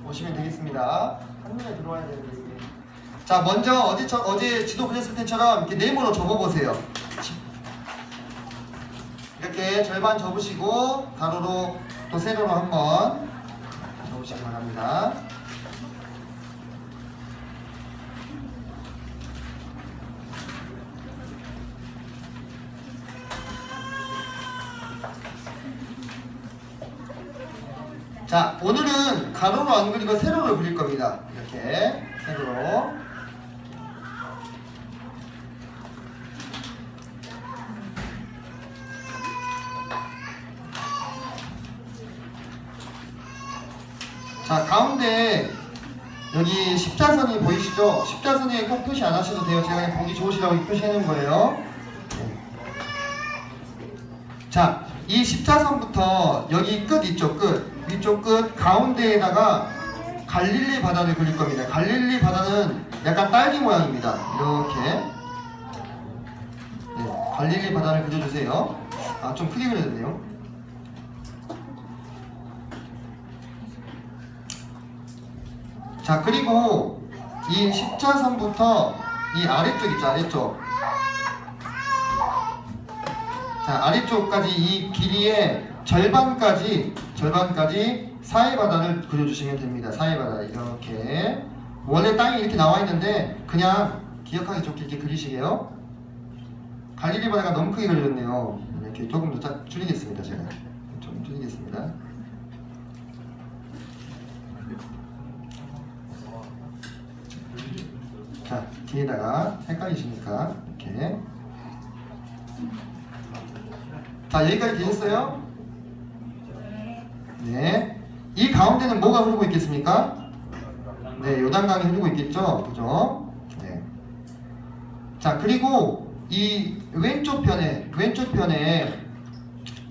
보시면 되겠습니다. 한눈에 들어와야 되는데 이게. 자, 먼저 어제 지도 그렸을 때처럼 이렇게 네모로 접어보세요. 이렇게 절반 접으시고 가로로 또 세로로 한번 접으시기 바랍니다. 자, 오늘은 가로로 안 그리고 세로로 그릴 겁니다. 이렇게 세로로. 자, 가운데 여기 십자선이 보이시죠? 십자선에 꼭 표시 안 하셔도 돼요. 제가 그냥 보기 좋으시라고 표시해 놓은 거예요. 자, 이 십자선부터 여기 끝 있죠? 끝. 위쪽 끝 가운데에다가 갈릴리 바다를 그릴 겁니다. 갈릴리 바다는 약간 딸기 모양입니다. 이렇게. 네, 갈릴리 바다를 그려주세요. 아, 좀 크게 그려졌네요. 자, 그리고 이 십자선부터 이 아래쪽 있죠? 아래쪽. 자, 아래쪽까지 이 길이의 절반까지 사해바다를 그려주시면 됩니다. 사해바다 이렇게. 원래 땅이 이렇게 나와 있는데 그냥 기억하기 좋게 이렇게 그리시게요. 갈릴리 바다가 너무 크게 그려졌네요. 이렇게 조금 더 줄이겠습니다. 제가 좀 줄이겠습니다. 자, 뒤에다가 헷갈리시니까 이렇게. 자, 여기까지 되셨어요? 네. 이 가운데는 뭐가 흐르고 있겠습니까? 네, 요단강이 흐르고 있겠죠? 그죠? 네. 자, 그리고 이 왼쪽 편에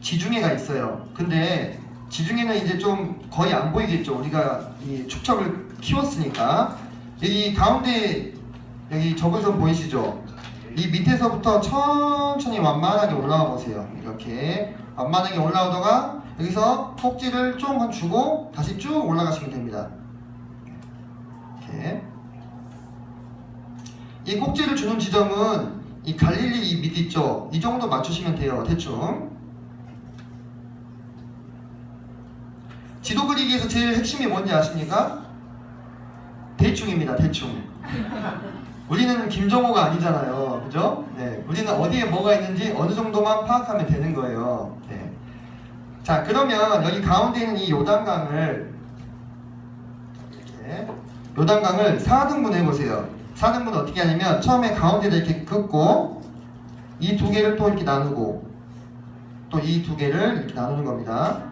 지중해가 있어요. 근데 지중해는 이제 좀 거의 안 보이겠죠? 우리가 이 축척을 키웠으니까. 여기 가운데 여기 적은선 보이시죠? 이 밑에서부터 천천히 완만하게 올라와 보세요. 이렇게 완만하게 올라오다가 여기서 꼭지를 좀 주고 다시 쭉 올라가시면 됩니다. 이렇게. 이 꼭지를 주는 지점은 이 갈릴리 이 밑 있죠? 이 정도 맞추시면 돼요. 대충. 지도 그리기에서 제일 핵심이 뭔지 아십니까? 대충입니다. 대충. 우리는 김정호가 아니잖아요. 그죠? 네. 우리는 어디에 뭐가 있는지 어느 정도만 파악하면 되는 거예요. 네. 자, 그러면 여기 가운데 있는 이 요단강을 이렇게 요단강을 4등분 해보세요. 4등분 어떻게 하냐면 처음에 가운데다 이렇게 긋고 이 두 개를 또 이렇게 나누고 또 이 두 개를 이렇게 나누는 겁니다.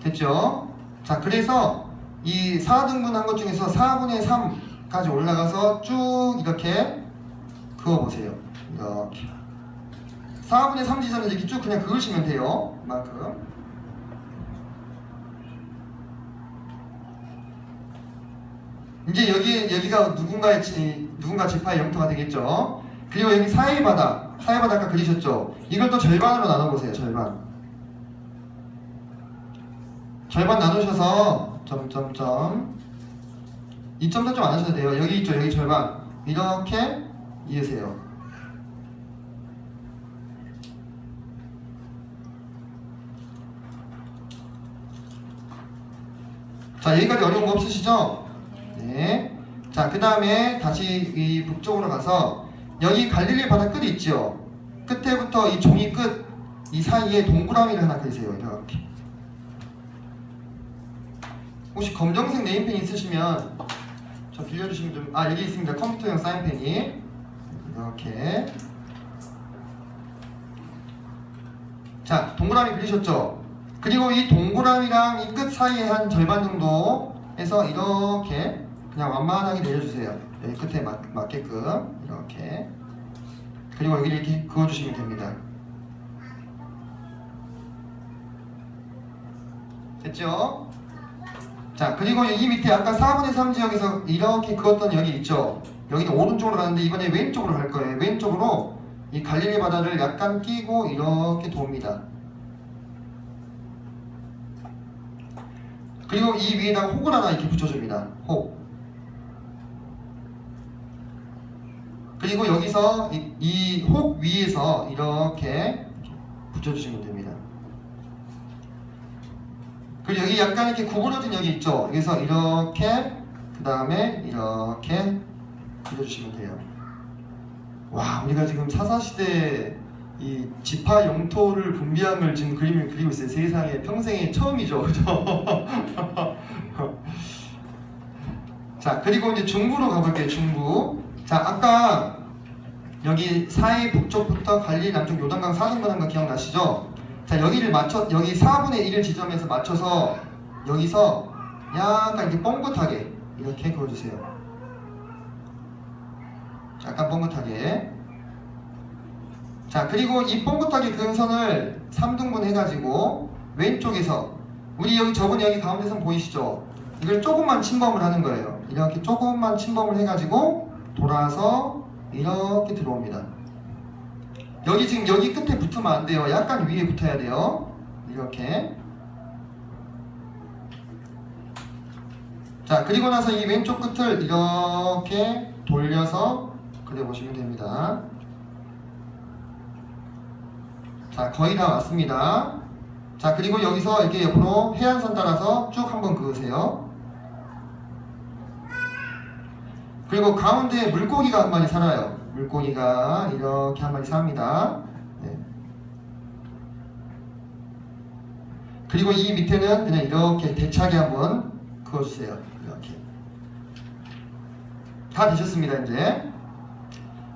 됐죠? 자, 그래서 이 4등분 한 것 중에서 4분의 3까지 올라가서 쭉 이렇게 그어보세요. 이렇게 4분의 3 지점에서 이렇게 쭉 그냥 그으시면 돼요. 이만큼. 이제 여기가 누군가 지파의 영토가 되겠죠. 그리고 여기 사해바다 아까 그리셨죠. 이걸 또 절반으로 나눠보세요. 절반 나누셔서 점점점 이 점도 좀 안 하셔도 돼요. 여기 있죠. 여기 절반 이렇게 이으세요. 자, 여기까지 어려운 거 없으시죠? 네. 자, 그 다음에 다시 이 북쪽으로 가서 여기 갈릴리 바다 끝 있죠? 끝에부터 이 종이 끝 이 사이에 동그라미를 하나 그리세요. 이렇게. 혹시 검정색 네임펜 있으시면 저 빌려주시면 좀. 아, 여기 있습니다. 컴퓨터용 사인펜이 이렇게. 자, 동그라미 그리셨죠? 그리고 이 동그라미랑 이 끝 사이에 한 절반 정도 해서 이렇게 그냥 완만하게 내려주세요. 여기 끝에 맞게끔 이렇게. 그리고 여기 이렇게 그어주시면 됩니다. 됐죠? 자, 그리고 이 밑에 아까 4분의 3 지역에서 이렇게 그었던 여기 있죠? 여기는 오른쪽으로 가는데 이번에 왼쪽으로 갈 거예요. 왼쪽으로 이 갈릴리 바다를 약간 끼고 이렇게 돕니다. 그리고 이 위에다가 혹을 하나 이렇게 붙여줍니다. 혹. 그리고 여기서 이 혹 위에서 이렇게 붙여주시면 됩니다. 그리고 여기 약간 이렇게 구부러진 여기 있죠? 여기서 이렇게 그 다음에 이렇게 그려주시면 돼요. 와, 우리가 지금 사사시대 이 지파 영토를 분비함을 지금 그림을 그리고 있어요. 세상에 평생에 처음이죠, 그죠? 자, 그리고 이제 중부로 가볼게요. 중부. 자, 아까 여기 사해 북쪽부터 갈릴리 남쪽 요단강 사등분한가 기억나시죠? 자, 여기를 맞춰 여기 4분의 1을 지점에서 맞춰서 여기서 약간 이렇게 뻥긋하게 이렇게 그어주세요. 약간 뻥긋하게. 자, 그리고 이 뻥긋하게 그은 선을 3등분 해가지고 왼쪽에서 우리 여기 저분이 여기 가운데 선 보이시죠? 이걸 조금만 침범을 하는 거예요. 이렇게 조금만 침범을 해가지고 돌아서 이렇게 들어옵니다. 여기 지금 여기 끝에 붙으면 안 돼요. 약간 위에 붙어야 돼요. 이렇게. 자, 그리고 나서 이 왼쪽 끝을 이렇게 돌려서 그려보시면 됩니다. 자, 거의 다 왔습니다. 자, 그리고 여기서 이렇게 옆으로 해안선 따라서 쭉 한번 그으세요. 그리고 가운데 물고기가 한 마리 살아요. 물고기가 이렇게 한 마리 삽니다. 네. 그리고 이 밑에는 그냥 이렇게 대차게 한번 그어주세요. 이렇게. 다 되셨습니다, 이제.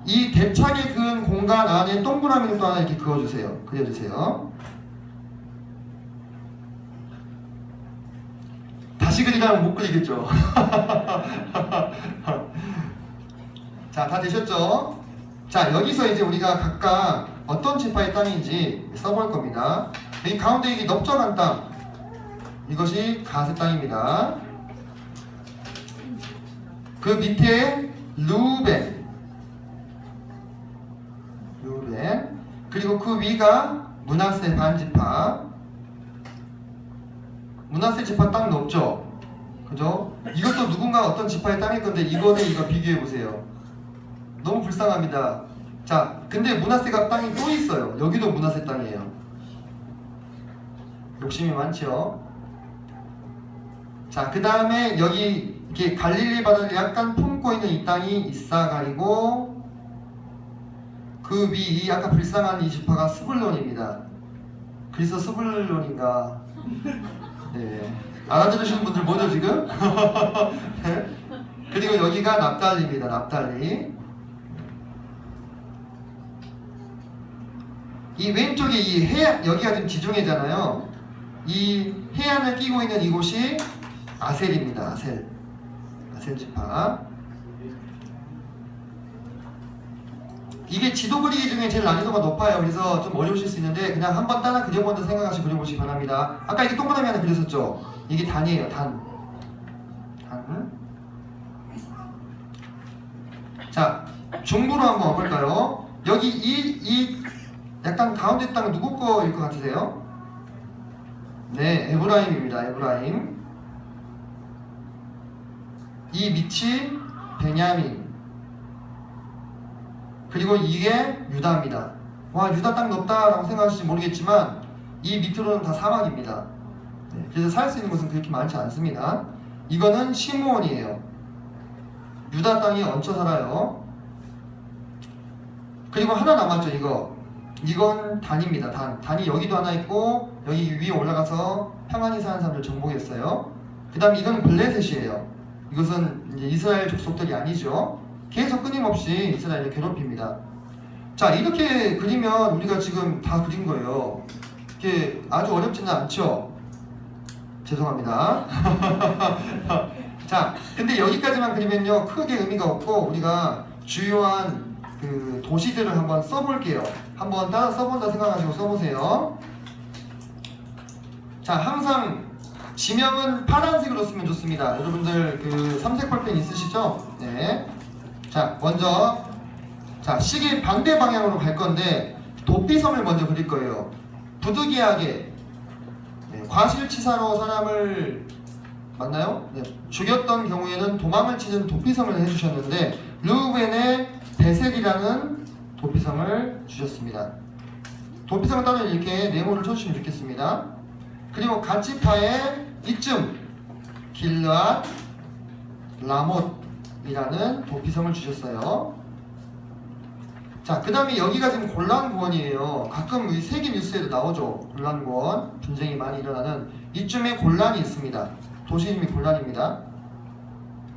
이 대차게 그은 공간 안에 동그라미를 또 하나 이렇게 그어주세요. 그려주세요. 다시 그리라면 못 그리겠죠. 자, 다 되셨죠? 자, 여기서 이제 우리가 각각 어떤 지파의 땅인지 써볼 겁니다. 여기 가운데 이 넓적한 땅, 이것이 가세 땅입니다. 그 밑에 루벤, 그리고 그 위가 므낫세 반지파. 므낫세 지파 땅 넓죠? 그죠? 이것도 누군가 어떤 지파의 땅일 건데 이거 대 이거 비교해 보세요. 너무 불쌍합니다. 자, 근데 므낫세가 땅이 또 있어요. 여기도 므낫세 땅이에요. 욕심이 많죠? 자, 그 다음에 여기 이렇게 갈릴리 바다를 약간 품고 있는 이 땅이 이사갈이고, 그 위 이 아까 불쌍한 이 지파가 스불론입니다. 그래서 스불론인가? 네. 알아들으시는 분들 뭐죠 지금? 그리고 여기가 납달리입니다. 납달리. 이 왼쪽에 이 해안, 여기가 지금 지중해잖아요. 이 해안을 끼고 있는 이곳이 아셀입니다. 아셀. 아셀 지파. 이게 지도 그리기 중에 제일 난이도가 높아요. 그래서 좀 어려우실 수 있는데 그냥 한번 따라 그려본다 생각하시고 그려보시기 바랍니다. 아까 이게 동그라미 하나 그렸었죠? 이게 단이에요. 단. 자, 중부로 한번 와볼까요? 여기 이 약간 가운데 땅 누구 거일 것 같으세요? 네, 에브라임입니다. 에브라임. 이 밑이 베냐민. 그리고 이게 유다입니다. 와, 유다 땅 넓다라고 생각하실지 모르겠지만 이 밑으로는 다 사막입니다. 네, 그래서 살 수 있는 곳은 그렇게 많지 않습니다. 이거는 시므온이에요. 유다 땅이 얹혀 살아요. 그리고 하나 남았죠. 이건 단입니다. 단이 여기도 하나 있고 여기 위에 올라가서 평안히 사는 사람들 정복했어요. 그 다음 이건 블레셋이에요. 이것은 이제 이스라엘 족속들이 아니죠. 계속 끊임없이 이스라엘을 괴롭힙니다. 자, 이렇게 그리면 우리가 지금 다 그린 거예요. 이게 아주 어렵지는 않죠? 죄송합니다. 자, 근데 여기까지만 그리면요 크게 의미가 없고 우리가 주요한 그 도시들을 한번 써볼게요. 한번 따라 써본다 생각하시고 써보세요. 자, 항상 지명은 파란색으로 쓰면 좋습니다. 여러분들 그 삼색 볼펜 있으시죠? 네. 자, 먼저 자, 시계 반대 방향으로 갈 건데 도피섬을 먼저 그릴 거예요. 부득이하게 과실치사로 사람을 맞나요? 네. 죽였던 경우에는 도망을 치는 도피성을 해주셨는데 르우벤의 베셀이라는 도피성을 주셨습니다. 도피성을 따로 이렇게 네모를 쳐주시면 좋겠습니다. 그리고 갓지파의 이쯤 길르앗 라못이라는 도피성을 주셨어요. 자, 그 다음에 여기가 지금 곤란구원이에요. 가끔 우리 세계 뉴스에도 나오죠. 곤란구원, 분쟁이 많이 일어나는 이쯤에 곤란이 있습니다. 도시 이름이 곤란입니다.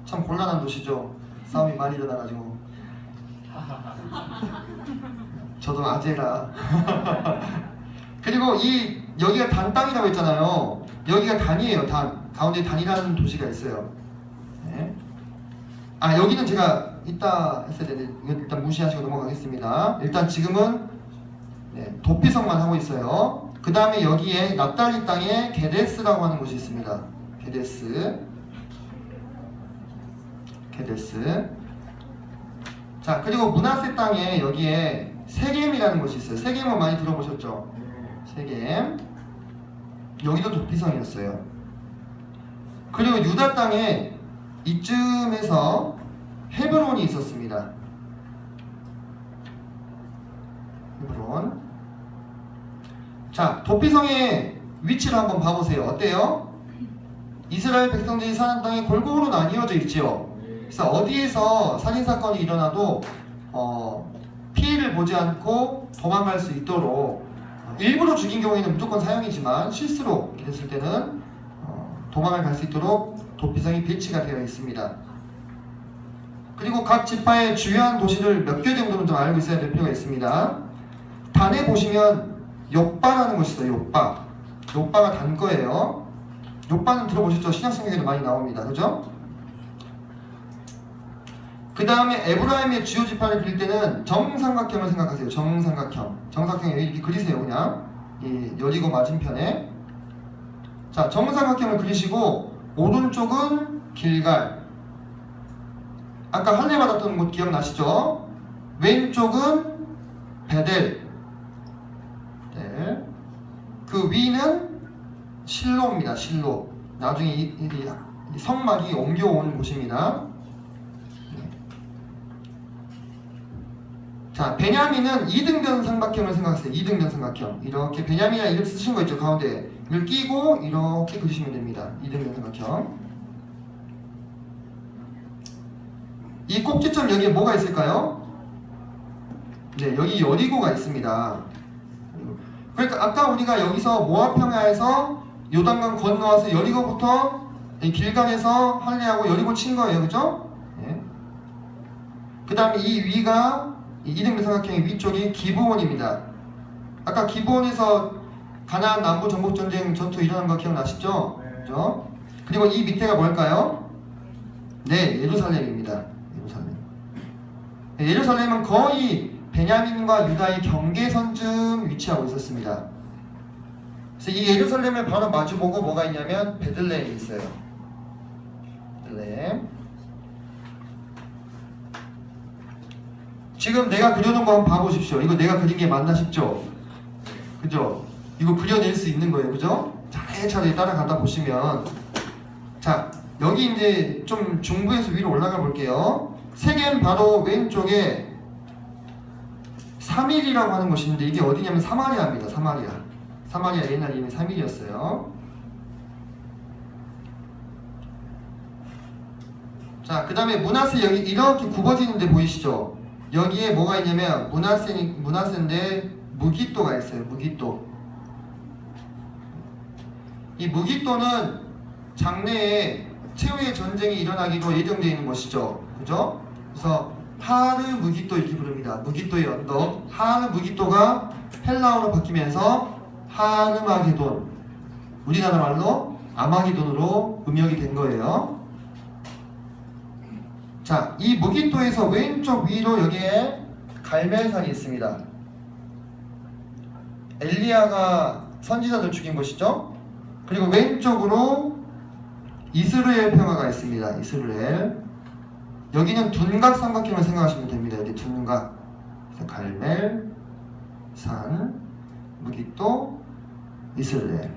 참 곤란한 도시죠. 싸움이 많이 일어나가지고. 저도 아재라. 그리고 여기가 단 땅이라고 했잖아요. 여기가 단이에요. 단. 가운데 단이라는 도시가 있어요. 네. 아, 여기는 제가 이따 했어야 되는데 이건 일단 무시하시고 넘어가겠습니다. 일단 지금은 네, 도피성만 하고 있어요. 그 다음에 여기에 납달리 땅에 게데스라고 하는 곳이 있습니다. 게데스. 자, 그리고 므낫세 땅에 여기에 세겜이라는 곳이 있어요. 세겜은 많이 들어보셨죠? 세겜. 여기도 도피성이었어요. 그리고 유다 땅에 이쯤에서 헤브론이 있었습니다. 헤브론. 자, 도피성의 위치를 한번 봐보세요. 어때요? 이스라엘 백성들이 사는 땅이 골고루 나뉘어져 있지요. 그래서 어디에서 살인사건이 일어나도 피해를 보지 않고 도망갈 수 있도록 일부러 죽인 경우에는 무조건 사형이지만 실수로 이렇게 됐을 때는 도망을 갈 수 있도록 도피성이 배치가 되어 있습니다. 그리고 각 지파의 주요한 도시를 몇 개 정도는 좀 알고 있어야 될 필요가 있습니다. 단에 보시면 욥바라는 곳이 있어요. 욥바가 단 거예요. 욥바는 들어보셨죠? 신약성경에도 많이 나옵니다. 그죠? 그 다음에 에브라임의 주요 지파를 그릴 때는 정삼각형을 생각하세요. 정삼각형 여기 이렇게 그리세요. 그냥 이 여리고 맞은편에. 자, 정삼각형을 그리시고 오른쪽은 길갈. 아까 할례 받았던 곳 기억나시죠? 왼쪽은 베델. 네. 그 위는 실로입니다. 실로. 나중에 이 성막이 옮겨온 곳입니다. 자, 베냐민은 이등변 삼각형을 생각하세요. 이등변 삼각형. 이렇게 베냐민이라는 이름 쓰신 거 있죠, 가운데. 이걸 끼고 이렇게 그리시면 됩니다. 이등변 삼각형. 이 꼭지점 여기에 뭐가 있을까요? 네, 여기 여리고가 있습니다. 그러니까 아까 우리가 여기서 모압 평야에서 요단강 건너와서 여리고부터 길갈에서 할례하고 여리고 친 거예요, 그죠? 네. 그 다음에 이 위가 이등변 삼각형의 위쪽이 기브온입니다. 아까 기브온에서 가나안 남부 정복 전쟁 전투 일어난 거 기억나시죠? 그죠? 그리고 이 밑에가 뭘까요? 네, 예루살렘입니다. 예루살렘은 거의 베냐민과 유다의 경계선쯤 위치하고 있었습니다. 그래서 이 예루살렘을 바로 마주보고 뭐가 있냐면 베들레헴이 있어요. 베들레헴. 지금 내가 그려놓은 거 한번 봐보십시오. 이거 내가 그린 게 맞나 싶죠? 그죠? 이거 그려낼 수 있는 거예요. 그죠? 차례차례 따라가다 보시면, 자, 여기 이제 좀 중부에서 위로 올라가 볼게요. 세겜 바로 왼쪽에 사밀이라고 하는 곳인데 이게 어디냐면 사마리아입니다. 사마리아 옛날 이름이 사밀이었어요. 자, 그 다음에 므낫세 여기 이렇게 굽어지는 데 보이시죠? 여기에 뭐가 있냐면 므낫세인데 무깃도가 있어요. 무깃도. 이 무깃도는 장래에 최후의 전쟁이 일어나기로 예정되어 있는 곳이죠. 그죠? 그래서 하르 무깃도 이렇게 부릅니다. 무깃도의 언덕. 하르 무깃도가 헬라어로 바뀌면서 하르마게돈. 우리나라 말로 아마게돈으로 음역이 된 거예요. 자, 이 무깃도에서 왼쪽 위로 여기에 갈멜산이 있습니다. 엘리야가 선지자들 죽인 곳이죠. 그리고 왼쪽으로 이스라엘 평화가 있습니다. 이스라엘. 여기는 둔각 삼각형을 생각하시면 됩니다. 여기 둔각. 그래서 갈멜, 산, 무깃도, 이스라엘.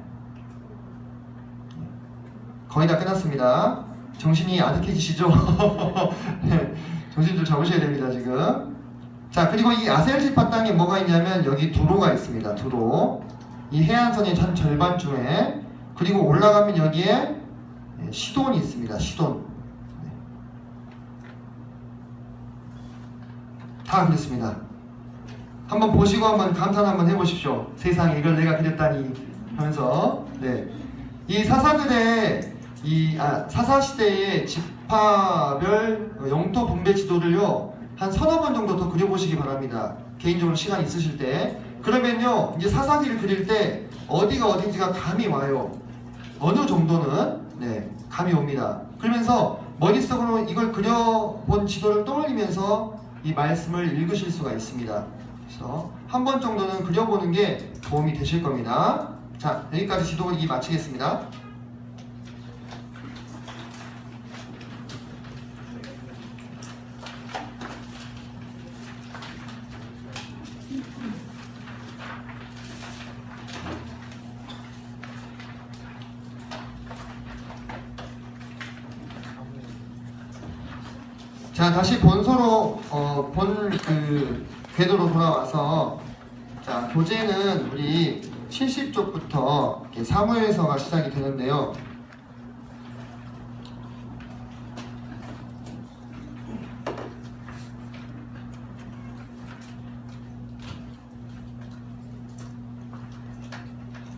거의 다 끝났습니다. 정신이 아득해지시죠? 네, 정신 좀 잡으셔야 됩니다 지금. 자, 그리고 이 아셀지파 땅에 뭐가 있냐면 여기 두로가 있습니다. 두로. 이 해안선의 한 절반쯤에. 그리고 올라가면 여기에 시돈이 있습니다. 시돈. 다 그랬습니다. 한번 보시고 한번 감탄 한번 해보십시오. 세상에 이걸 내가 그렸다니 하면서. 네. 이 사사들의 사사 시대의 지파별 영토 분배 지도를요 한 서너 번 정도 더 그려보시기 바랍니다. 개인적으로 시간 있으실 때. 그러면요 이제 사사기를 그릴 때 어디가 어딘지가 감이 와요. 어느 정도는 감이 옵니다. 그러면서 머릿속으로 이걸 그려본 지도를 떠올리면서 이 말씀을 읽으실 수가 있습니다. 그래서 한 번 정도는 그려보는 게 도움이 되실 겁니다. 자, 여기까지 지도 읽기 마치겠습니다. 자, 다시 본서로 본 궤도로 돌아와서, 자, 교재는 우리 70쪽부터 사무엘서가 시작이 되는데요.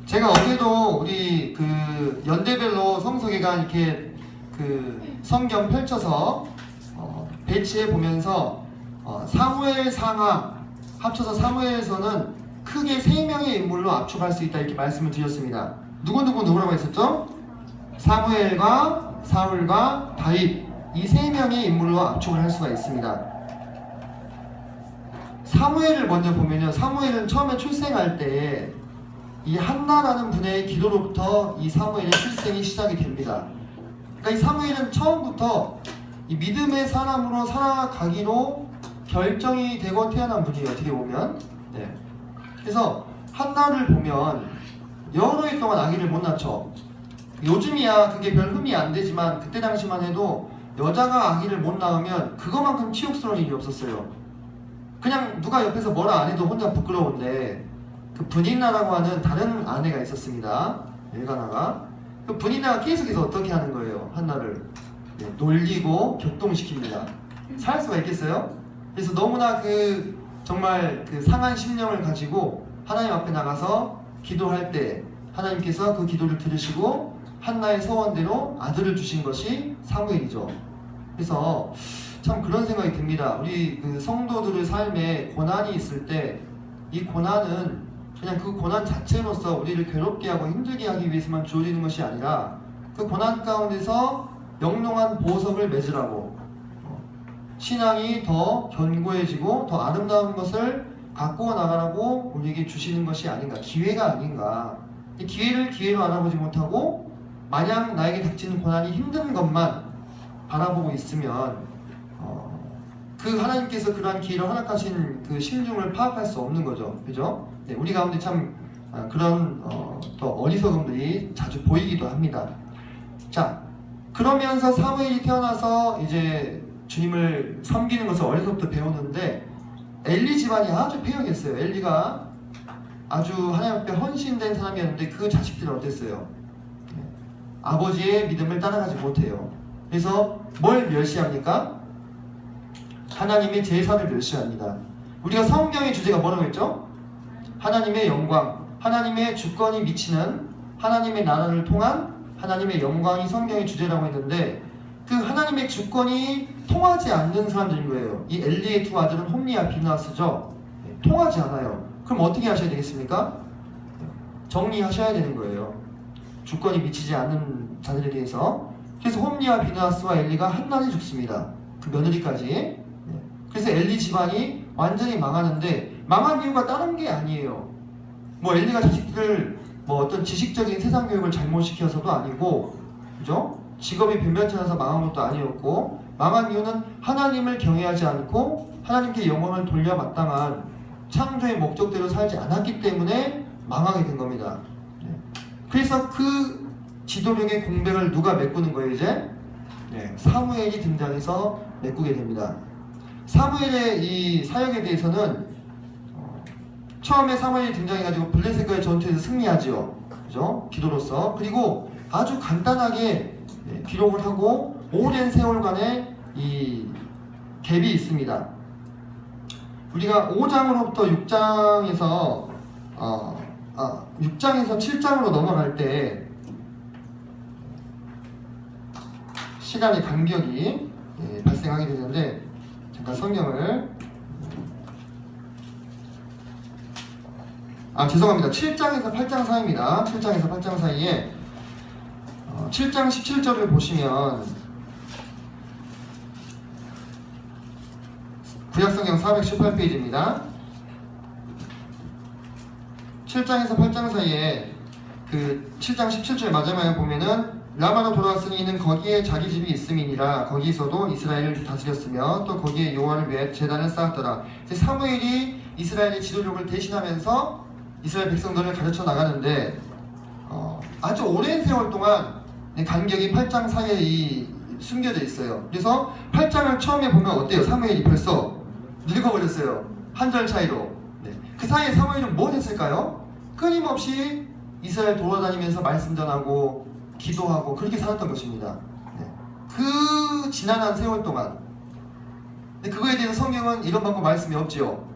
제가 어제도 우리 연대별로 성서기관 이렇게 성경 펼쳐서 배치해 보면서 사무엘 상하 합쳐서 사무엘서는 크게 3명의 인물로 압축할 수 있다 이렇게 말씀을 드렸습니다. 누구라고 했었죠? 사무엘과 사울과 다윗, 이 3명의 인물로 압축을 할 수가 있습니다. 사무엘을 먼저 보면요, 사무엘은 처음에 출생할 때 이 한나라는 분의 기도로부터 이 사무엘의 출생이 시작이 됩니다. 그러니까 이 사무엘은 처음부터 이 믿음의 사람으로 살아가기로 결정이 되고 태어난 분이에요. 어떻게 보면. 네. 그래서 한나를 보면 여러 해 동안 아기를 못 낳죠. 요즘이야 그게 별 흠이 안 되지만 그때 당시만 해도 여자가 아기를 못 낳으면 그거만큼 치욕스러운 일이 없었어요. 그냥 누가 옆에서 뭐라 안 해도 혼자 부끄러운데, 그 분인나라고 하는 다른 아내가 있었습니다. 엘가나가. 그 분인나가 계속해서 어떻게 하는 거예요? 한나를 놀리고 격동시킵니다. 살 수가 있겠어요? 그래서 너무나 정말 상한 심령을 가지고 하나님 앞에 나가서 기도할 때 하나님께서 그 기도를 들으시고 한나의 소원대로 아들을 주신 것이 사무엘이죠. 그래서 참 그런 생각이 듭니다. 우리 성도들의 삶에 고난이 있을 때 이 고난은 그냥 그 고난 자체로서 우리를 괴롭게 하고 힘들게 하기 위해서만 주어지는 것이 아니라 그 고난 가운데서 영롱한 보석을 맺으라고, 신앙이 더 견고해지고 더 아름다운 것을 갖고 나가라고 우리에게 주시는 것이 아닌가, 기회가 아닌가. 기회를 기회로 알아보지 못하고 마냥 나에게 닥치는 고난이 힘든 것만 바라보고 있으면 그 하나님께서 그러한 기회를 허락하신 그 심중을 파악할 수 없는 거죠. 그죠? 네, 우리 가운데 참 그런 또 어리석음들이 자주 보이기도 합니다. 자, 그러면서 사무엘이 태어나서 이제 주님을 섬기는 것을 어려서부터 배우는데, 엘리 집안이 아주 폐역했어요. 엘리가 아주 하나님 앞에 헌신된 사람이었는데 그 자식들은 어땠어요? 아버지의 믿음을 따라가지 못해요. 그래서 뭘 멸시합니까? 하나님의 제사를 멸시합니다. 우리가 성경의 주제가 뭐라고 했죠? 하나님의 영광, 하나님의 주권이 미치는 하나님의 나라를 통한 하나님의 영광이 성경의 주제라고 했는데, 그 하나님의 주권이 통하지 않는 사람들인 거예요. 이 엘리의 두 아들은 홈리와 비느하스죠. 통하지 않아요. 그럼 어떻게 하셔야 되겠습니까? 정리하셔야 되는 거예요. 주권이 미치지 않는 자들에 대해서. 그래서 홈리와 비느하스와 엘리가 한날에 죽습니다. 그 며느리까지. 그래서 엘리 집안이 완전히 망하는데, 망한 이유가 다른 게 아니에요. 뭐 엘리가 자식들을 어떤 지식적인 세상 교육을 잘못 시켜서도 아니고, 그죠? 직업이 변변찮아서 망한 것도 아니었고, 망한 이유는 하나님을 경외하지 않고 하나님께 영광을 돌려 마땅한 창조의 목적대로 살지 않았기 때문에 망하게 된 겁니다. 그래서 그 지도력의 공백을 누가 메꾸는 거예요 이제? 네, 사무엘이 등장해서 메꾸게 됩니다. 사무엘의 이 사역에 대해서는 처음에 사무엘이 등장해가지고 블레셋과의 전투에서 승리하지요. 그죠? 기도로서. 그리고 아주 간단하게 기록을 하고 오랜 세월간의 이 갭이 있습니다. 우리가 5장으로부터 6장에서 6장에서 7장으로 넘어갈 때 시간의 간격이 발생하게 되는데 잠깐 성경을 죄송합니다. 7장에서 8장 사이입니다. 7장에서 8장 사이에 7장 17절을 보시면 구약성경 418페이지입니다. 7장에서 8장 사이에 그 7장 17절 마지막에 보면은 라마로 돌아왔으니 이는 거기에 자기 집이 있음이니라. 거기서도 이스라엘을 다스렸으며 또 거기에 여호와를 위해 제단을 쌓았더라. 사무엘이 이스라엘의 지도력을 대신하면서 이스라엘 백성들을 가르쳐 나가는데 아주 오랜 세월 동안 간격이 8장 사이에 숨겨져 있어요. 그래서 8장을 처음에 보면 어때요? 사무엘이 벌써 늙어버렸어요. 한 절 차이로. 그 사이에 사무엘은 뭘 했을까요? 끊임없이 이스라엘 돌아다니면서 말씀 전하고 기도하고 그렇게 살았던 것입니다. 그 지난한 세월 동안. 그거에 대해서 성경은 이런 방법 말씀이 없지요.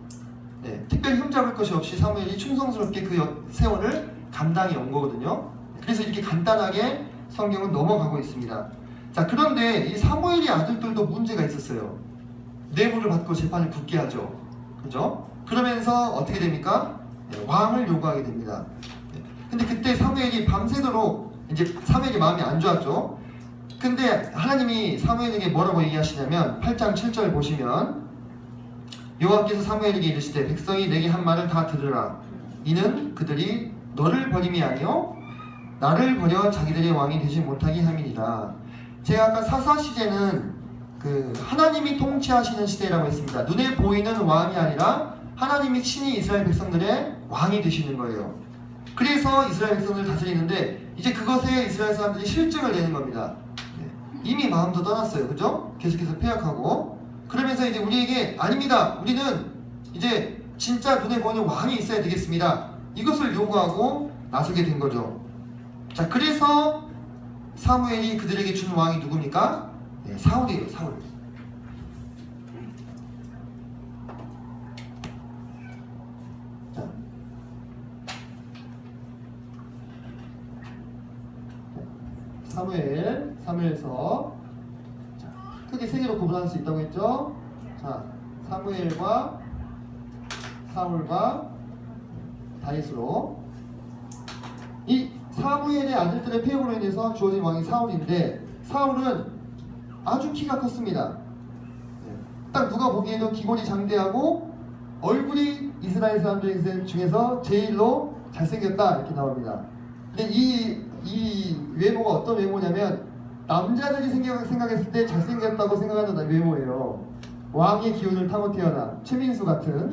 특별히 흠잡을 것이 없이 사무엘이 충성스럽게 그 세월을 감당해 온 거거든요. 그래서 이렇게 간단하게 성경은 넘어가고 있습니다. 자, 그런데 이 사무엘의 아들들도 문제가 있었어요. 뇌물을 받고 재판을 붙게 하죠. 그죠? 그러면서 어떻게 됩니까? 왕을 요구하게 됩니다. 근데 그때 사무엘이 밤새도록 이제 사무엘이 마음이 안 좋았죠. 근데 하나님이 사무엘에게 뭐라고 얘기하시냐면 8장 7절 보시면 여호와께서 사무엘에게 이르시되 백성이 내게 한 말을 다 들으라. 이는 그들이 너를 버림이 아니요 나를 버려 자기들의 왕이 되지 못하게 함이니라. 제가 아까 사사 시대는 그 하나님이 통치하시는 시대라고 했습니다. 눈에 보이는 왕이 아니라 하나님이 친히 이스라엘 백성들의 왕이 되시는 거예요. 그래서 이스라엘 백성들을 다스리는데 이제 그것에 이스라엘 사람들이 실증을 내는 겁니다. 이미 마음도 떠났어요. 그죠? 계속해서 폐역하고 그러면서 이제 우리에게 아닙니다. 우리는 이제 진짜 눈에 보이는 왕이 있어야 되겠습니다. 이것을 요구하고 나서게 된 거죠. 자, 그래서 사무엘이 그들에게 준 왕이 누굽니까? 사울이에요. 사울. 자. 사무엘서 크게 세 개로 구분할 수 있다고 했죠. 자, 사무엘과 사울과 다윗으로. 이 사무엘의 아들들의 폐역으로 인해서 주어진 왕이 사울인데 사울은 아주 키가 컸습니다. 딱 누가 보기에도 기골이 장대하고 얼굴이 이스라엘 사람들 중에서 제일로 잘생겼다 이렇게 나옵니다. 근데 이 외모가 어떤 외모냐면 남자들이 생각했을 때 잘생겼다고 생각하는 외모예요. 왕의 기운을 타고 태어난 최민수 같은.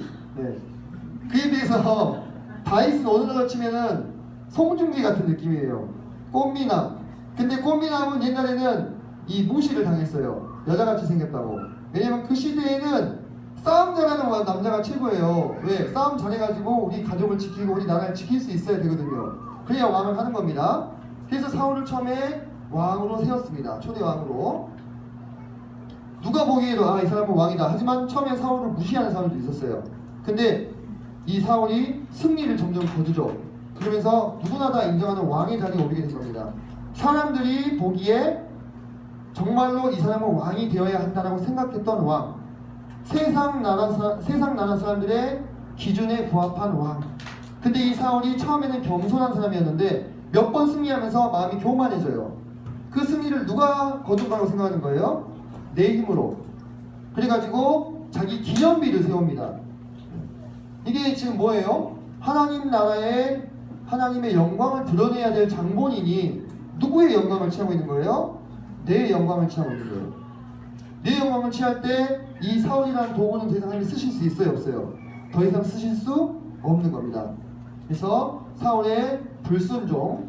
그에 비해서 다윗은 어느 나라 치면은 송중기 같은 느낌이에요. 꽃미남. 근데 꽃미남은 옛날에는 이 무시를 당했어요. 여자같이 생겼다고. 왜냐면 그 시대에는 싸움 잘하는 남자가 최고예요. 왜? 싸움 잘해가지고 우리 가족을 지키고 우리 나라를 지킬 수 있어야 되거든요. 그래야 왕을 하는 겁니다. 그래서 사울을 처음에 왕으로 세웠습니다. 초대 왕으로. 누가 보기에도 이 사람은 왕이다. 하지만 처음에 사울을 무시하는 사람도 있었어요. 근데 이 사울이 승리를 점점 거두죠. 그러면서 누구나 다 인정하는 왕의 자리에 오르게 된 겁니다. 사람들이 보기에 정말로 이 사람은 왕이 되어야 한다고 생각했던 왕. 세상 나라 사람들의 기준에 부합한 왕. 근데 이 사울이 처음에는 겸손한 사람이었는데 몇 번 승리하면서 마음이 교만해져요. 그 승리를 누가 거둔 거라고 생각하는 거예요? 내 힘으로. 그래가지고 자기 기념비를 세웁니다. 이게 지금 뭐예요? 하나님 나라에 하나님의 영광을 드러내야 될 장본인이 누구의 영광을 취하고 있는 거예요? 내 영광을 취하고 있는 거예요. 내 영광을 취할 때 이 사울이라는 도구는 더 이상 하나님이 쓰실 수 있어요? 없어요? 더 이상 쓰실 수 없는 겁니다. 그래서 사울의 불순종,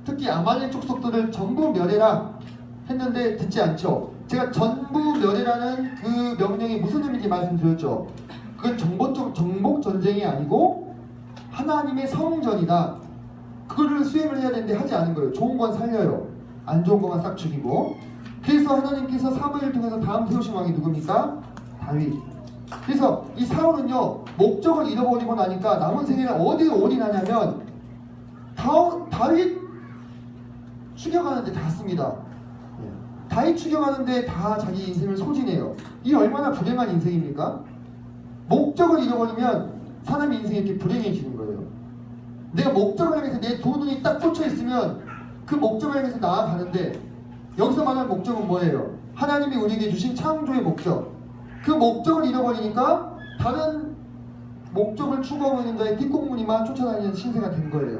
특히 아말렉 족속들을 전부 멸해라 했는데 듣지 않죠. 제가 전부 멸해라는 그 명령이 무슨 의미인지 말씀드렸죠. 그건 정복 전쟁이 아니고 하나님의 성전이다. 그거를 수행을 해야 되는데 하지 않은 거예요. 좋은 건 살려요. 안 좋은 것만 싹 죽이고. 그래서 하나님께서 사무엘을 통해서 다음 세우신 왕이 누굽니까? 다윗. 그래서 이 사울은요, 목적을 잃어버리고 나니까 남은 생애를 어디에 올인하냐면 다윗 죽여가는데 다 씁니다. 다윗 죽여가는데 다 자기 인생을 소진해요. 이 얼마나 불행한 인생입니까? 목적을 잃어버리면 사람의 인생이 이렇게 불행해지는 거예요. 내가 목적을 향해서 내 두 눈이 딱 꽂혀 있으면 그 목적을 향해서 나아가는데, 여기서 말하는 목적은 뭐예요? 하나님이 우리에게 주신 창조의 목적. 그 목적을 잃어버리니까 다른 목적을 추구하고 있는 자의 뒷공무니만 쫓아다니는 신세가 된 거예요.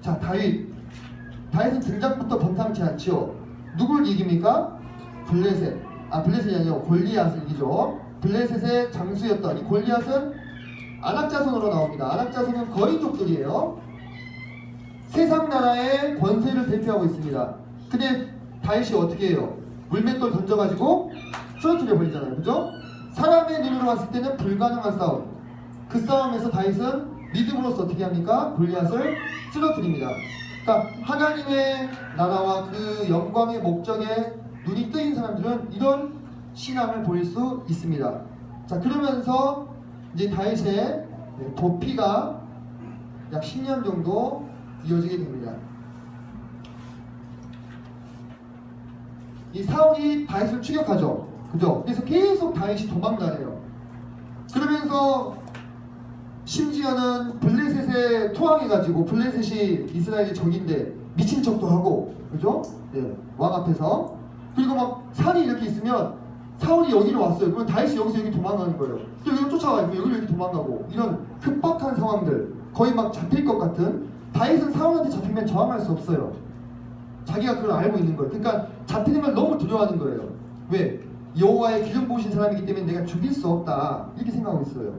자, 다윗은 등장부터 범상치 않죠. 누굴 이깁니까? 블레셋이 아니라 골리앗을 이기죠. 블레셋의 장수였던 이 골리앗은 아낙자손으로 나옵니다. 아낙자손은 거인족들이에요. 세상 나라의 권세를 대표하고 있습니다. 근데 다윗이 어떻게 해요? 물맷돌 던져가지고 쓰러뜨려 버리잖아요. 그죠? 사람의 눈으로 봤을 때는 불가능한 싸움. 그 싸움에서 다윗은 믿음으로써 어떻게 합니까? 골리앗을 쓰러뜨립니다. 그러니까 하나님의 나라와 그 영광의 목적에 눈이 뜨인 사람들은 이런 신앙을 보일 수 있습니다. 자, 그러면서 이제 다윗의 도피가 약 10년 정도 이어지게 됩니다. 이 사울이 다윗을 추격하죠. 그죠? 그래서 계속 다윗이 도망다녀요. 그러면서 심지어는 블레셋에 투항해가지고, 블레셋이 이스라엘의 적인데 미친 척도 하고, 그죠? 네, 왕 앞에서. 그리고 막 산이 이렇게 있으면 사울이 여기로 왔어요. 그러면 다윗이 여기서 여기 도망가는 거예요. 또 여기로 쫓아가고 여기로 이렇게 도망가고, 이런 급박한 상황들, 거의 막 잡힐 것 같은. 다윗은 사울한테 잡히면 저항할 수 없어요. 자기가 그걸 알고 있는 거예요. 그러니까 잡히는 걸 너무 두려워하는 거예요. 왜? 여호와의 기름 부으신 사람이기 때문에 내가 죽일 수 없다, 이렇게 생각하고 있어요.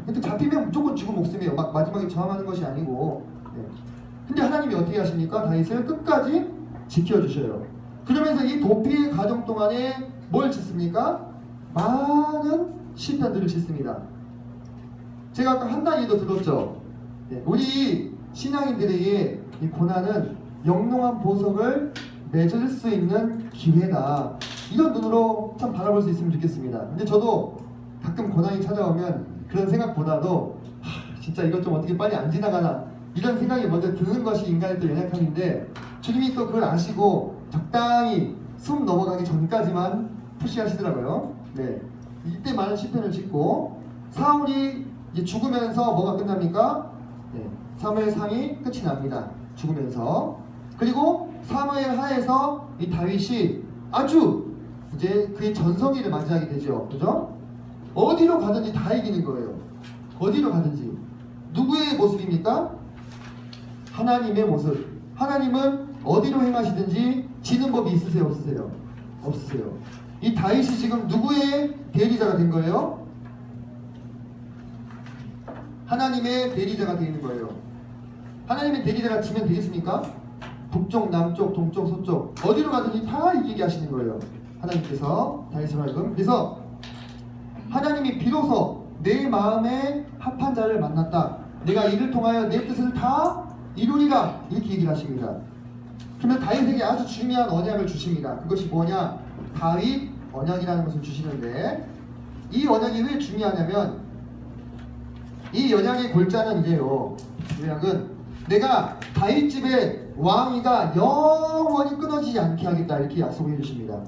근데 잡히면 무조건 죽은 목숨이에요. 막 마지막에 저항하는 것이 아니고. 네. 근데 하나님이 어떻게 하십니까? 다윗을 끝까지 지켜주셔요. 그러면서 이 도피의 과정 동안에 뭘 짓습니까? 많은 시편들을 짓습니다. 제가 아까 한 단위도 들었죠. 네. 우리 신앙인들에게 이 고난은 영롱한 보석을 맺을 수 있는 기회다. 이런 눈으로 참 바라볼 수 있으면 좋겠습니다. 근데 저도 가끔 고난이 찾아오면 그런 생각보다도 진짜 이것 좀 어떻게 빨리 안 지나가나, 이런 생각이 먼저 드는 것이 인간의 또 연약함인데, 주님이 또 그걸 아시고 적당히 숨 넘어가기 전까지만 푸시하시더라고요. 네, 이때 많은 시편을 짓고, 사울이 이제 죽으면서 뭐가 끝납니까? 네, 사무엘상이 끝이 납니다. 죽으면서. 그리고 사무엘 하에서 이 다윗이 아주 이제 그의 전성기를 맞이하게 되죠. 그죠? 어디로 가든지 다 이기는 거예요. 어디로 가든지. 누구의 모습입니까? 하나님의 모습. 하나님은 어디로 행하시든지 지는 법이 있으세요? 없으세요? 없으세요. 이 다윗이 지금 누구의 대리자가 된 거예요? 하나님의 대리자가 되는 거예요. 하나님의 대리자가 지면 되겠습니까? 북쪽, 남쪽, 동쪽, 서쪽 어디로 가든지 다 이기게 하시는 거예요. 하나님께서 다윗을 하여금. 그래서 하나님이 비로소 내 마음에 합한 자를 만났다. 내가 이를 통하여 내 뜻을 다 이루리라. 이렇게 얘기를 하십니다. 그러면 다윗에게 아주 중요한 언약을 주십니다. 그것이 뭐냐? 다윗 언약이라는 것을 주시는데, 이 언약이 왜 중요하냐면, 이 언약의 골자는 이래요. 언약은 내가 다윗 집의 왕위가 영원히 끊어지지 않게 하겠다, 이렇게 약속을 해주십니다.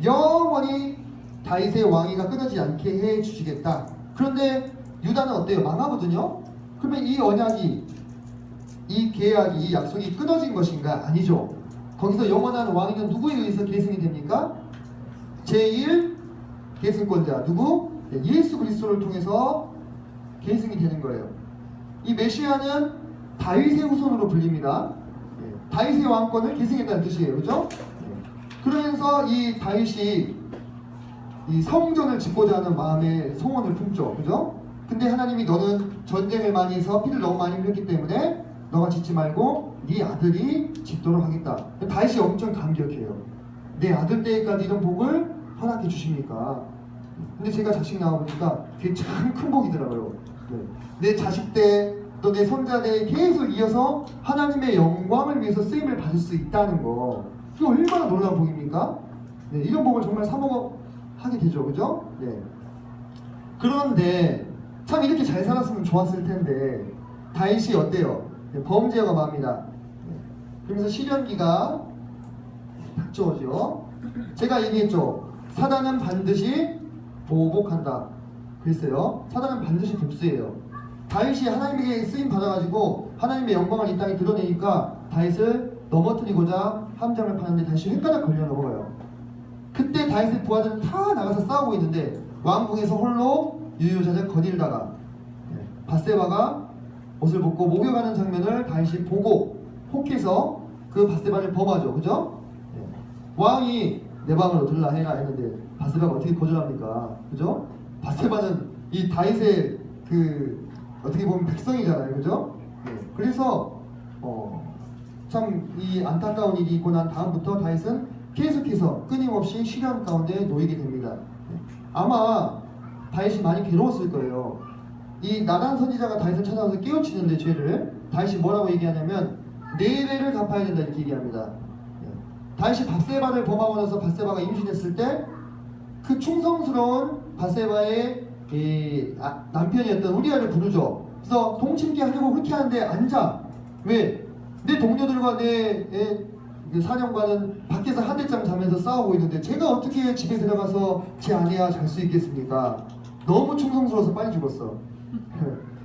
영원히 다윗의 왕위가 끊어지지 않게 해주시겠다. 그런데 유다는 어때요? 망하거든요. 그러면 이 언약이, 이 계약이, 이 약속이 끊어진 것인가? 아니죠. 거기서 영원한 왕위는 누구에 의해서 계승이 됩니까? 제1 계승권자 누구? 예수 그리스도를 통해서 계승이 되는 거예요. 이 메시아는 다윗의 후손으로 불립니다. 다윗의 왕권을 계승했다는 뜻이에요. 그죠? 그러면서 이 다윗이 이 성전을 짓고자 하는 마음의 소원을 품죠. 그죠? 근데 하나님이 너는 전쟁을 많이 해서 피를 너무 많이 흘렸기 때문에 너가 짓지 말고 네 아들이 짓도록 하겠다. 다윗이 엄청 감격해요. 내 아들 때까지 이런 복을 허락해 주십니까? 근데 제가 자식 나와보니까 그게 참 큰 복이더라고요. 네. 내 자식 때 또 내 손자 때 계속 이어서 하나님의 영광을 위해서 쓰임을 받을 수 있다는 거, 이거 얼마나 놀라운 복입니까? 네, 이런 복을 정말 사모하게 되죠, 그죠? 네. 그런데 참 이렇게 잘 살았으면 좋았을 텐데 다윗이 어때요? 네, 범죄가 많습니다. 네. 그러면서 시련기가 닥쳐오죠. 제가 얘기했죠. 사단은 반드시 보복한다. 그랬어요. 사단은 반드시 복수예요. 다윗이 하나님에게 쓰임 받아가지고 하나님의 영광을 이 땅에 드러내니까 다윗을 넘어뜨리고자 함정을 파는데 다윗이 획가닥 걸려 넘어가요. 그때 다윗의 부하들은 다 나가서 싸우고 있는데 왕궁에서 홀로 유유자적 거닐다가 밧세바가 옷을 벗고 목욕하는 장면을 다윗이 보고 혹해서 그 밧세바를 범하죠. 그죠? 왕이 내 방으로 들라 해라 했는데 밧세바가 어떻게 거절합니까? 그죠? 밧세바는 이 다윗의 그 어떻게 보면 백성이잖아요. 그죠? 그래서 참 이 안타까운 일이 있고 난 다음부터 다윗은 계속해서 끊임없이 시련 가운데 놓이게 됩니다. 아마 다윗이 많이 괴로웠을 거예요. 이 나단 선지자가 다윗을 찾아와서 깨우치는데 죄를 다윗이 뭐라고 얘기하냐면 4배를 갚아야 된다 이렇게 얘기합니다. 다윗이 밧세바를 범하고 나서 밧세바가 임신했을 때 그 충성스러운 밧세바의 남편이었던 우리아를 부르죠. 그래서 동침케 하려고 그렇게 하는데 앉아. 왜? 내 동료들과 내 사령관은 밖에서 한 대장 자면서 싸우고 있는데 제가 어떻게 집에 들어가서 제 아내와 잘 수 있겠습니까? 너무 충성스러워서 빨리 죽었어.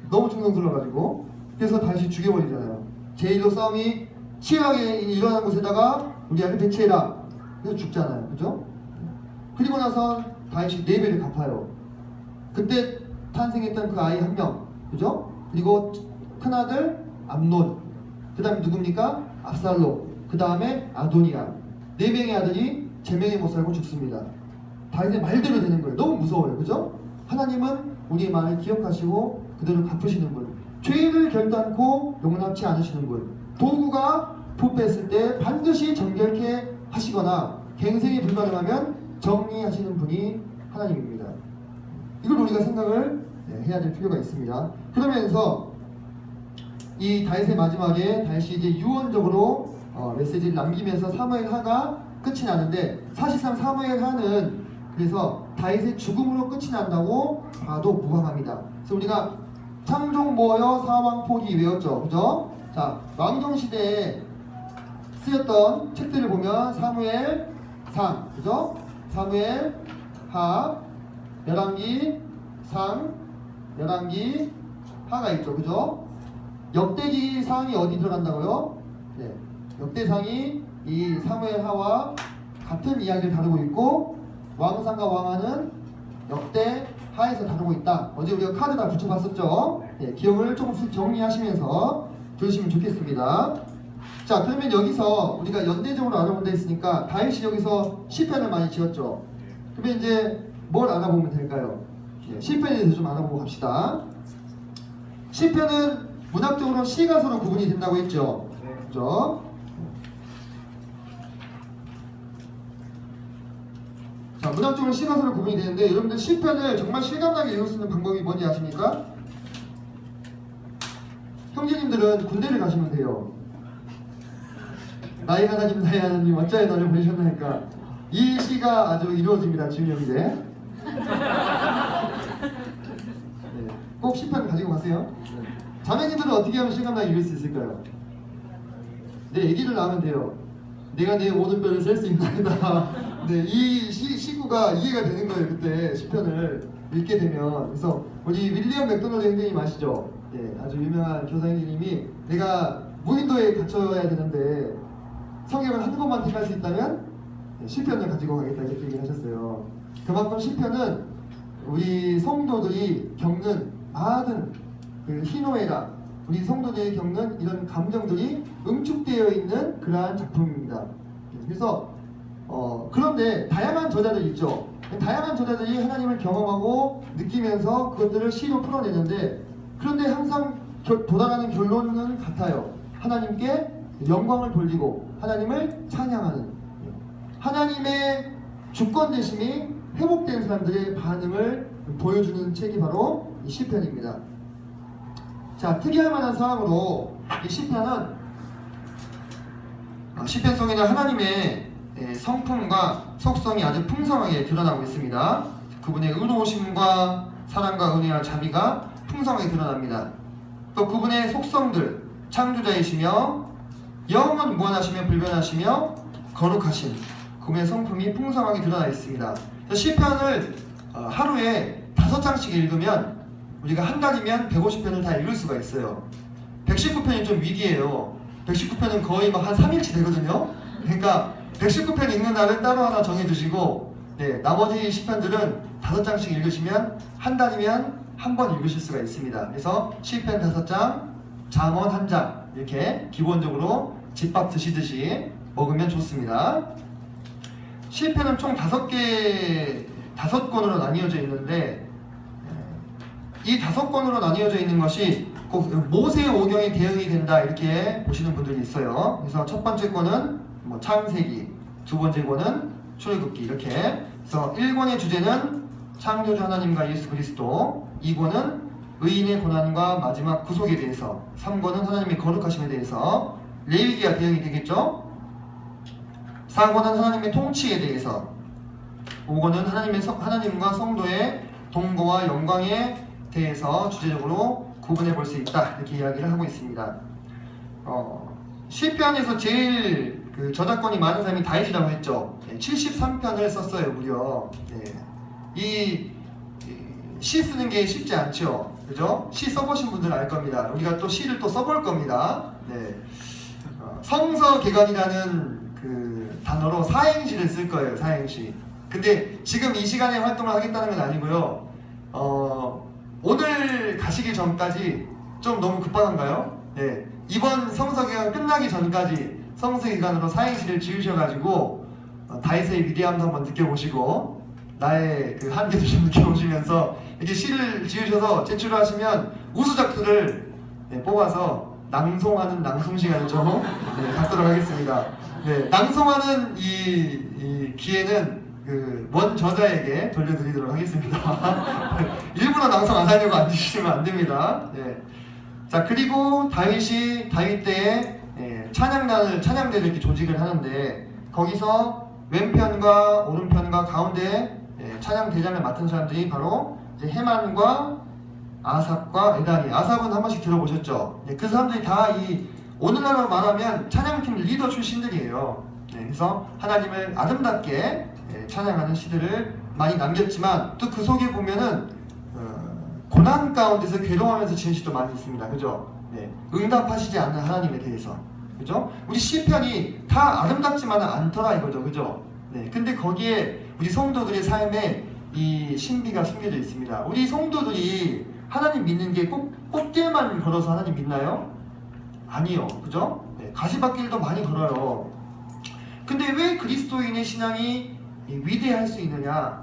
너무 충성스러워가지고. 그래서 다시 죽여버리잖아요. 제1로 싸움이 치열하게 일어난 곳에다가 우리아를 배치해라. 그래서 죽잖아요. 그죠? 그리고 나서 다윗이 4배를 갚아요. 그때 탄생했던 그 아이 1명, 그죠? 그리고 큰아들 암논, 그 다음에 누굽니까? 압살롬, 그 다음에 아도니아. 4명의 아들이 제명에 못 살고 죽습니다. 다윗의 말대로 되는 거예요. 너무 무서워요. 그죠? 하나님은 우리의 말을 기억하시고 그대로 갚으시는 분, 죄를 결단코 용납치 않으시는 분, 도구가 부패했을 때 반드시 정결케 하시거나 갱생이 불가능하면 정리하시는 분이 하나님입니다. 이걸 우리가 생각을 해야 될 필요가 있습니다. 그러면서 이 다윗의 마지막에 다윗이 이제 유언적으로 메시지를 남기면서 사무엘하가 끝이 나는데 사실상 사무엘하는 그래서 다윗의 죽음으로 끝이 난다고 봐도 무방합니다. 그래서 우리가 창종 모여 사왕 포기 외웠죠, 그죠? 자, 왕정 시대에 쓰였던 책들을 보면 사무엘상, 그죠? 사무엘, 하, 열왕기, 상, 열왕기, 하가 있죠, 그죠? 역대기 상이 어디 들어간다고요? 네, 역대상이 이 사무엘 하와 같은 이야기를 다루고 있고 왕상과 왕하는 역대 하에서 다루고 있다. 어제 우리가 카드 다 붙여봤었죠? 네, 기억을 조금씩 정리하시면서 들으시면 좋겠습니다. 자, 그러면 여기서 우리가 연대적으로 알아본다 했으니까 다윗이 여기서 시편을 많이 지었죠. 그러면 이제 뭘 알아보면 될까요? 네, 시편에 대해서 좀 알아보고 갑시다. 시편은 문학적으로 시가서로 구분이 된다고 했죠. 그죠? 자, 문학적으로 시가서로 구분이 되는데 여러분들 시편을 정말 실감나게 읽을 수 있는 방법이 뭔지 아십니까? 형제님들은 군대를 가시면 돼요. 나의 하나님 나의 하나님 어찌하여 나를 보내셨나니까 이 시가 아주 이루어집니다. 지훈형제. 네, 꼭 시편 가지고 가세요. 자매님들은 어떻게 하면 실감나게 읽을 수 있을까요? 내 얘기를 나오면 돼요. 내가 내 모든 뼈를 셀 수 있나이다. 네, 이 시구가 이해가 되는 거예요. 그때 시편을 읽게 되면. 그래서 우리 윌리엄 맥도널드 형제님 아시죠? 네, 아주 유명한 교사 형제님이 내가 무인도에 갇혀야 되는데 성경을 한 권만 택할 수 있다면 시편을 가지고 가겠다 이렇게 얘기를 하셨어요. 그만큼 시편은 우리 성도들이 겪는 많은 그 희노애락, 우리 성도들이 겪는 이런 감정들이 응축되어 있는 그러한 작품입니다. 그래서 그런데 다양한 저자들이 있죠. 다양한 저자들이 하나님을 경험하고 느끼면서 그것들을 시로 풀어내는데 그런데 항상 도달하는 결론은 같아요. 하나님께 영광을 돌리고 하나님을 찬양하는, 하나님의 주권 되심이 회복된 사람들의 반응을 보여주는 책이 바로 이 시편입니다. 자, 특이할 만한 사항으로 이 시편은 시편송에는 하나님의 성품과 속성이 아주 풍성하게 드러나고 있습니다. 그분의 의로우심과 사랑과 은혜와 자비가 풍성하게 드러납니다. 또 그분의 속성들, 창조자이시며 영원 무한하시며 불변하시며 거룩하신 그분의 성품이 풍성하게 드러나 있습니다. 시편을 하루에 5장씩 읽으면 우리가 한 달이면 150편을 다 읽을 수가 있어요. 119편이 좀 위기예요. 119편은 거의 한 3일치 되거든요. 그러니까 119편 읽는 날은 따로 하나 정해두시고, 나머지 시편들은 5장씩 읽으시면 한 달이면 한 번 읽으실 수가 있습니다. 그래서 시편 5장, 잠언 1장 이렇게 기본적으로 집밥 드시듯이 먹으면 좋습니다. 시편은 총 5권으로 나뉘어져 있는데, 이 5권으로 나뉘어져 있는 것이 꼭 모세 오경에 대응이 된다 이렇게 보시는 분들이 있어요. 그래서 첫 번째 권은 창세기, 두 번째 권은 출애굽기 이렇게. 그래서 1권의 주제는 창조주 하나님과 예수 그리스도, 2권은 의인의 고난과 마지막 구속에 대해서, 3권은 하나님의 거룩하심에 대해서, 레위기가 대응이 되겠죠. 4권은 하나님의 통치에 대해서, 5권은 하나님과 성도의 동거와 영광에 대해서 주제적으로 구분해 볼 수 있다 이렇게 이야기를 하고 있습니다. 시편에서 제일 저작권이 많은 사람이 다윗이라고 했죠. 73편을 썼어요, 무려. 이 시 쓰는 게 쉽지 않죠, 그죠? 시 써보신 분들은 알 겁니다. 우리가 또 시를 또 써볼 겁니다. 성서개관이라는 단어로 사행시를 쓸 거예요, 사행시. 근데 지금 이 시간에 활동을 하겠다는 건 아니고요. 오늘 가시기 전까지 좀 너무 급한가요? 이번 성서기간 끝나기 전까지 성서기간으로 사행시를 지으셔가지고 다윗의 위대함도 한번 느껴보시고 나의 한계도 좀 느껴보시면서 이렇게 시를 지으셔서 제출하시면 우수작들을 뽑아서 낭송하는 낭송 시간을 좀 갖도록 하겠습니다. 낭송하는 이 기회는 원 저자에게 돌려드리도록 하겠습니다. 일부러 낭송 안 하려고 앉으시면 안 됩니다. 자, 그리고 다윗이 다윗 때에 찬양대를 이렇게 조직을 하는데, 거기서 왼편과 오른편과 가운데 찬양대장을 맡은 사람들이 바로 이제 헤만과 아삽과 에다니. 아삽은 한 번씩 들어보셨죠? 그 사람들이 다 오늘날로 말하면 찬양팀 리더 출신들이에요. 그래서 하나님을 아름답게 찬양하는 시들을 많이 남겼지만, 또 그 속에 보면은 고난 가운데서 괴로워하면서 지은 시도 많이 있습니다. 그죠? 응답하시지 않는 하나님에 대해서, 그죠? 우리 시편이 다 아름답지만은 않더라 이거죠, 그죠? 근데 거기에 우리 성도들의 삶에 이 신비가 숨겨져 있습니다. 우리 성도들이 하나님 믿는 게 꼭 꽃길만 걸어서 하나님 믿나요? 아니요, 그죠? 가시밭길도 많이 걸어요. 근데 왜 그리스도인의 신앙이 위대할 수 있느냐?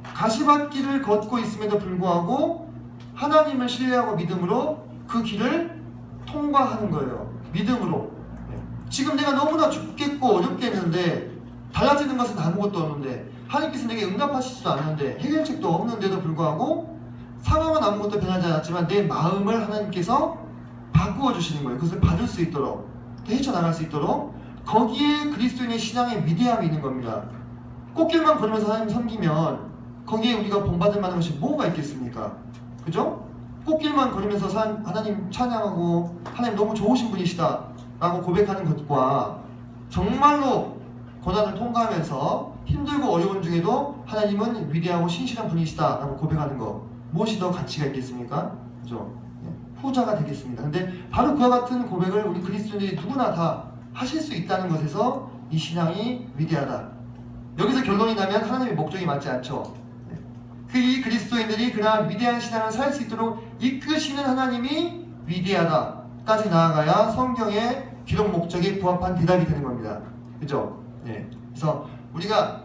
가시밭길을 걷고 있음에도 불구하고 하나님을 신뢰하고 믿음으로 그 길을 통과하는 거예요. 믿음으로. 지금 내가 너무나 죽겠고 어렵겠는데, 달라지는 것은 아무것도 없는데, 하나님께서 내게 응답하시지도 않는데, 해결책도 없는데도 불구하고 상황은 아무것도 변하지 않았지만 내 마음을 하나님께서 바꾸어 주시는 거예요. 그것을 받을 수 있도록, 헤쳐나갈 수 있도록. 거기에 그리스도인의 신앙의 위대함이 있는 겁니다. 꽃길만 걸으면서 하나님 섬기면 거기에 우리가 본받을 만한 것이 뭐가 있겠습니까? 그죠? 꽃길만 걸으면서 하나님 찬양하고 하나님 너무 좋으신 분이시다 라고 고백하는 것과, 정말로 고난을 통과하면서 힘들고 어려운 중에도 하나님은 위대하고 신실한 분이시다 라고 고백하는 것, 무엇이 더 가치가 있겠습니까? 그죠? 후자가 되겠습니다. 근데 바로 그와 같은 고백을 우리 그리스도인들이 누구나 다 하실 수 있다는 것에서 이 신앙이 위대하다. 여기서 결론이 나면 하나님의 목적이 맞지 않죠. 이 그리스도인들이 그러한 위대한 신앙을 살 수 있도록 이끄시는 하나님이 위대하다까지 나아가야 성경의 기록 목적에 부합한 대답이 되는 겁니다. 그죠? 그래서 우리가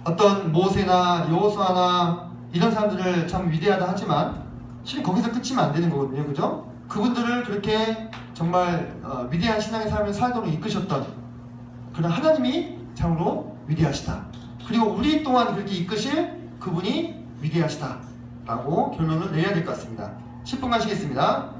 어떤 모세나 여호수아나 이런 사람들을 참 위대하다 하지만, 실은 거기서 끝이면 안 되는 거거든요. 그죠? 그분들을 그렇게 정말 위대한 신앙의 삶을 살도록 이끄셨던 그런 하나님이 참으로 위대하시다. 그리고 우리 또한 그렇게 이끄실 그분이 위대하시다 라고 결론을 내야 될 것 같습니다. 10분 가시겠습니다.